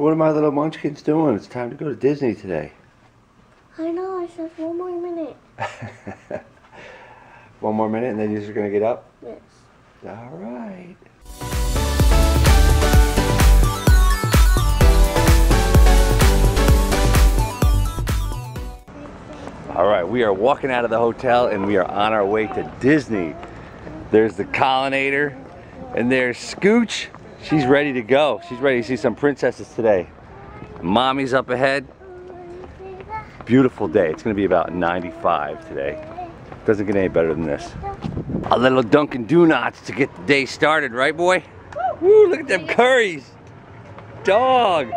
What are my little munchkins doing? It's time to go to Disney today. I know, I said 1 more minute. 1 more minute and then you're just gonna get up? Yes. Alright. Alright, we are walking out of the hotel and we are on our way to Disney. There's the Colinator and there's Scooch. She's ready to go. She's ready to see some princesses today. Mommy's up ahead. Beautiful day. It's gonna be about 95 today. Doesn't get any better than this. A little Dunkin' Donuts to get the day started, right boy? Woo, look at them curries. Dog.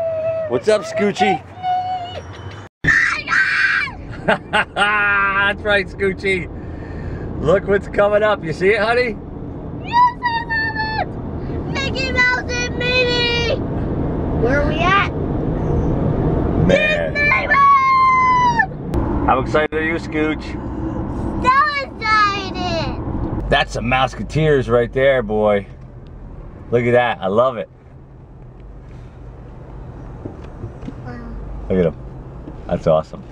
What's up, Scoochie? That's right, Scoochie. Look what's coming up. You see it, honey? Yes, I love it! Mickey Mouse and Minnie! Where are we at? Man. Disney World! How excited are you, Scooch? So excited! That's some Mouseketeers right there, boy. Look at that. I love it. Wow. Look at him. That's awesome.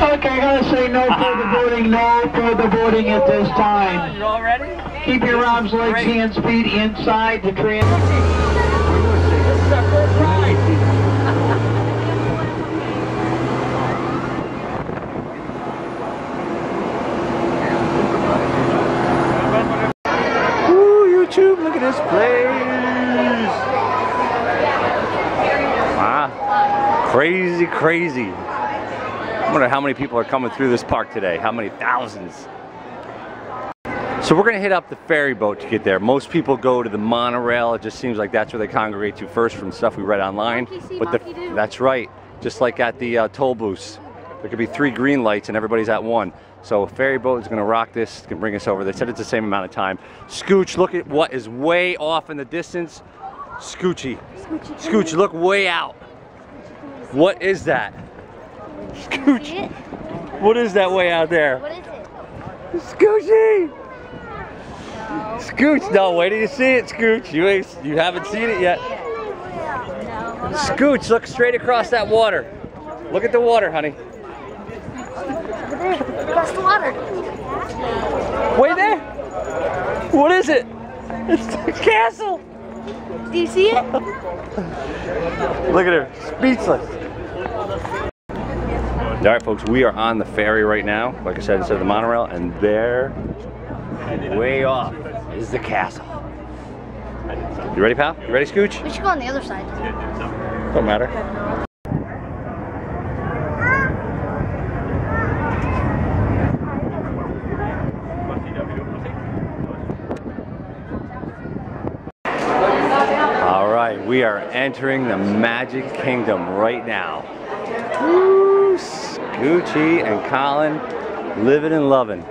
Okay, I gotta say no further voting, no further voting at this time. You all ready? Keep your arms, legs, hands, feet inside the train. This is our first ride. Ooh, YouTube, look at this place. Wow. Crazy, crazy. I wonder how many people are coming through this park today. How many thousands? So we're gonna hit up the ferry boat to get there. most people go to the monorail. It just seems like that's where they congregate to first from stuff we read online. But that's right, just like at the toll booths. There could be 3 green lights and everybody's at 1. So a ferry boat is gonna rock this, it's gonna bring us over. They said it's the same amount of time. Scooch, look at what is way off in the distance. Scoochie. Scooch, look way out. What is that? Scooch, what is that way out there? What is it? Scoochie! No. Scooch, no, wait till you see it, Scooch. You haven't seen it yet. No. Scooch, look straight across that water. Look at the water, honey. Over there, across the water. Way there? What is it? It's the castle. Do you see it? Look at her, speechless. All right, folks, we are on the ferry right now. Like I said, instead of the monorail, and there, way off, is the castle. You ready, pal? You ready, Scooch? We should go on the other side. Don't matter. All right, we are entering the Magic Kingdom right now. Woo, Scoochie and Colin living and loving.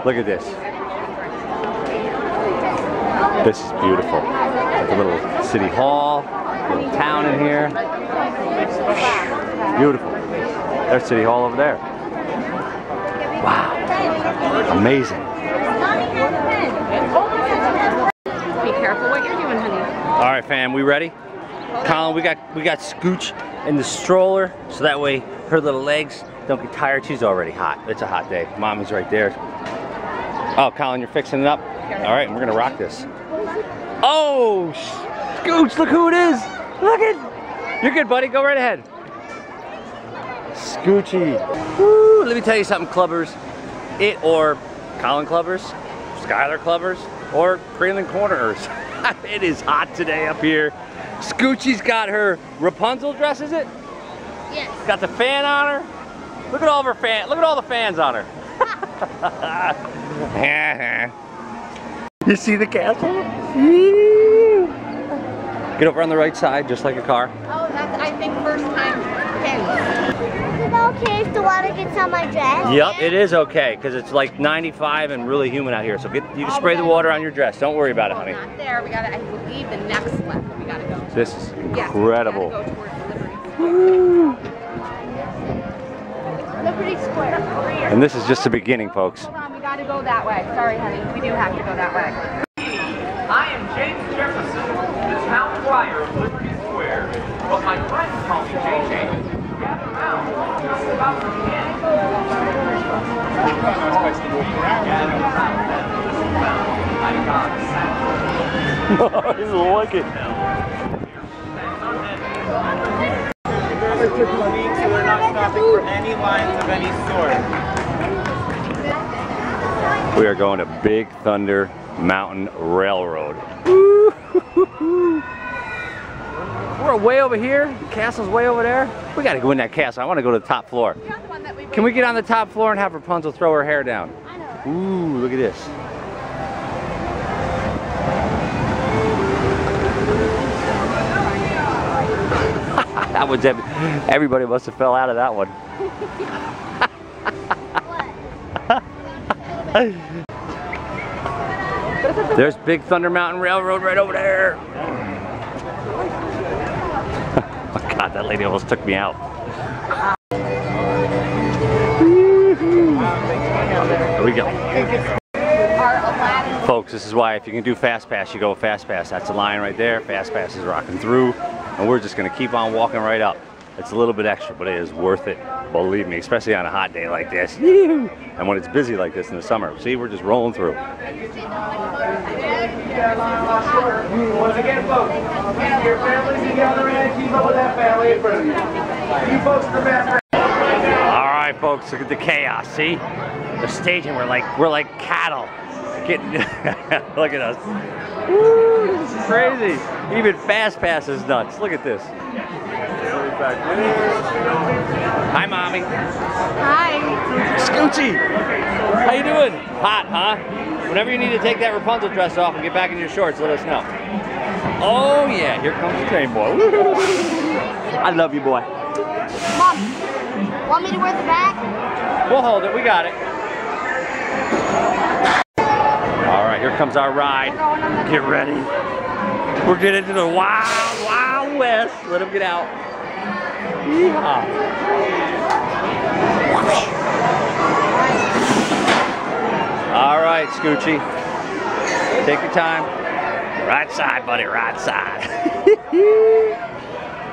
Look at this. This is beautiful. Like a little city hall, a little town in here. Beautiful. There's City Hall over there. Wow. Amazing. Be careful what you're doing, honey. All right, fam, we ready? Colin, we got Scooch in the stroller, so that way her little legs don't get tired. She's already hot. It's a hot day. Mommy's right there. Oh, Colin, you're fixing it up? All right, we're gonna rock this. Oh, Scooch, look who it is. Look it. You're good, buddy. Go right ahead. Scoochie. Woo, let me tell you something, clubbers. It or Colin clubbers, Skylar clubbers, or Creelan corners. It is hot today up here. Scoochie's got her Rapunzel dress, is it? Yes. Got the fan on her. Look at all of her fan. Look at all the fans on her. You see the castle? Get over on the right side, just like a car. Oh, that's, I think, first time pins. Is it okay if the water gets on my dress? Yep, it is okay, because it's like 95 and really humid out here. So you can spray the water on your dress. Don't worry about it, honey. Not there. We gotta, I believe, the next left we gotta go. This is incredible. Yeah, we gotta go towards Liberty. Liberty Square. Over here. And this is just the beginning, folks. Hold on, we gotta go that way. Sorry, honey. We do have to go that way. I am James Jefferson, the town clock. spire of Liberty Square. But my friends call me JJ. Gather around. It's about to begin. He doesn't like it. So we're not stopping for any lines of any sort. We are going to Big Thunder Mountain Railroad. We're way over here. The castle's way over there. We gotta go in that castle. I want to go to the top floor. Can we get on the top floor and have Rapunzel throw her hair down? Ooh, look at this. That was everybody must have fell out of that one. There's Big Thunder Mountain Railroad right over there. Oh God, that lady almost took me out. Here we go. Folks, this is why if you can do Fast Pass, you go Fast Pass. That's a line right there. Fast Pass is rocking through. And we're just gonna keep on walking right up. It's a little bit extra, but it is worth it. Believe me, especially on a hot day like this. And when it's busy like this in the summer. See, we're just rolling through. Once again, folks, keep your families together and keep up with that family in front of you. You folks are the best. All right, folks, look at the chaos. See, the staging. We're like cattle. Getting, look at us. Woo, this is crazy. Even Fast Pass is nuts. Look at this. Hi, Mommy. Hi. Scoochie. How you doing? Hot, huh? Whenever you need to take that Rapunzel dress off and get back in your shorts, let us know. Oh, yeah. Here comes the train boy. I love you, boy. Mom, want me to wear the bag? We'll hold it. We got it. All right, here comes our ride. Get ready. We're getting to the wild, wild west. Let him get out. Yeehaw. All right, Scoochie. Take your time. Right side, buddy, right side.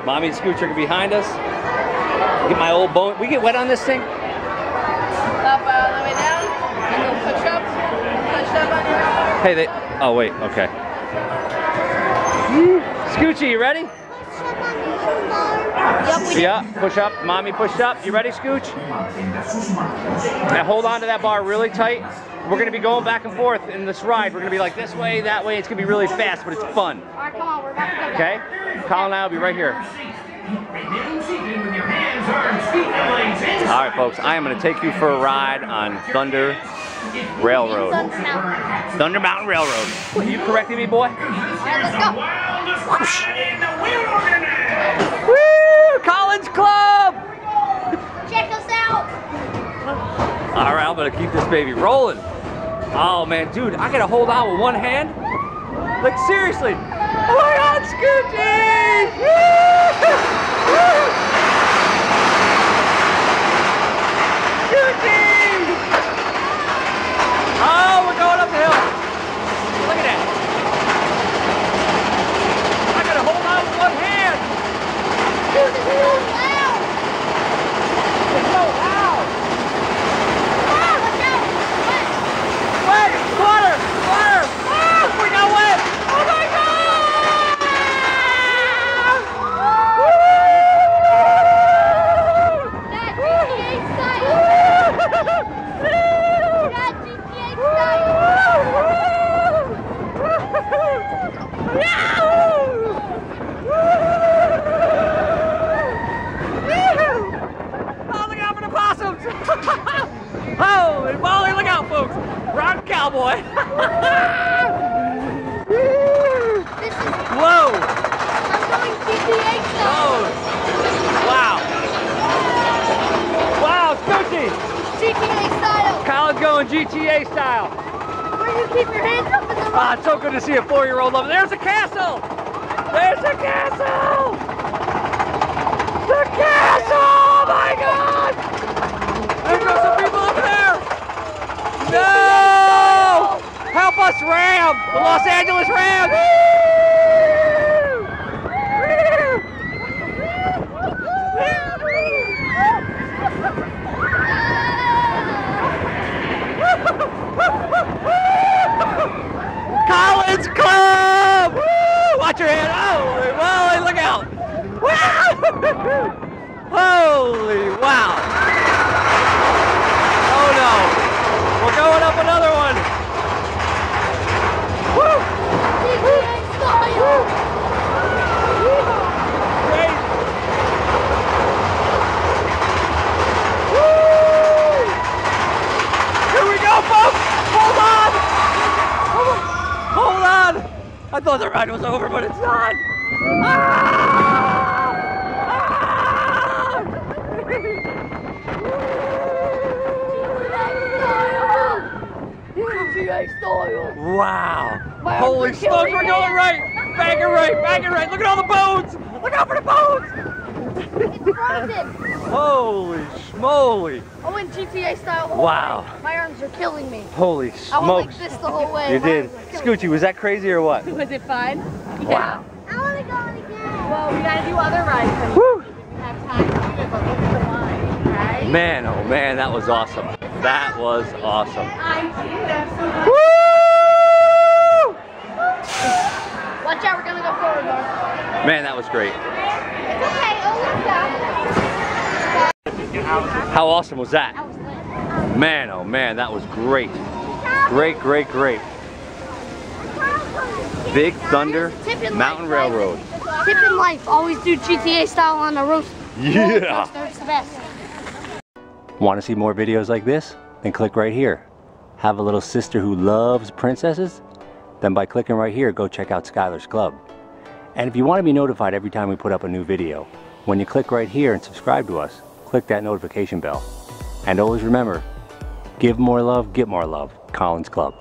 Mommy and Scooch are behind us. Get my old bone. We get wet on this thing? Up all the way down. And then push up. Push up on your arm. Hey, they. Oh, wait, okay. Scoochie, you ready? Yeah, push up. Mommy pushed up. You ready, Scooch? Now hold on to that bar really tight. We're going to be going back and forth in this ride. We're going to be like this way, that way. It's going to be really fast, but it's fun. All right, come on, we're about to go. Okay? Colin and I will be right here. All right, folks. I am going to take you for a ride on Thunder Railroad. Thunder Mountain Railroad. You correcting me, boy? All right, let's go. Woo! Colin's Club! Check us out. All right, I'm gonna keep this baby rolling. Oh man, dude, I gotta hold on with one hand. Like seriously. Oh my God, Scoochie! Scoochie! Oh, we're going up the hill. Look at that. I gotta hold on with one hand. Dude, this is so loud. It's so loud. Ah, let's go. Wait, water! Water! Ah, we got wet! Oh my God! That GTA style. That GTA style. Oh, look out for the possums! Oh, and Molly, look out, folks! Rock cowboy! This is, Whoa! I'm going GTA style. Oh! Wow! Wow, Scoochie! GTA style. Colin's going GTA style. Where you keep your hands up in the Ah, it's so good to see a 4-year-old love. There's a castle! There's a castle! The castle! Oh my God! There's some people up there! No! Help us, Ram! The Los Angeles Rams! your hand. Holy moly, look out. Wow. Holy wow. Oh no. We're going up another one. Woo. Woo. Great. Woo. Here we go, folks. Hold on. Hold on. I thought the ride was over, but it's not. Wow. Holy smokes, we're going right. Back and right, back and right. Look at all the bones. Look out for the bones. It's frozen. Holy schmoly. I went GTA style. Wow. My arms are killing me. Holy I went smokes. like this the whole way. You did. Scoochie, was that crazy or what? Was it fun? Wow. I want to go again. Well, we gotta do other rides. Woo. We have time to do it, but look at the line, right? Man, oh man, that was awesome. That was awesome. I did. I'm so glad. Woo! Watch out, we're gonna go forward more. Man, that was great. It's okay, oh look down. How awesome was that? That was lit. Man, oh man, that was great. Great, great, great. Big Thunder Mountain Railroad. Tip in life, always do GTA style on the roast. Yeah. It's the best. Want to see more videos like this? Then click right here. Have a little sister who loves princesses? Then by clicking right here, go check out Skylar's Club. And if you want to be notified every time we put up a new video, when you click right here and subscribe to us, click that notification bell. And always remember, give more love, get more love. Colin's Club.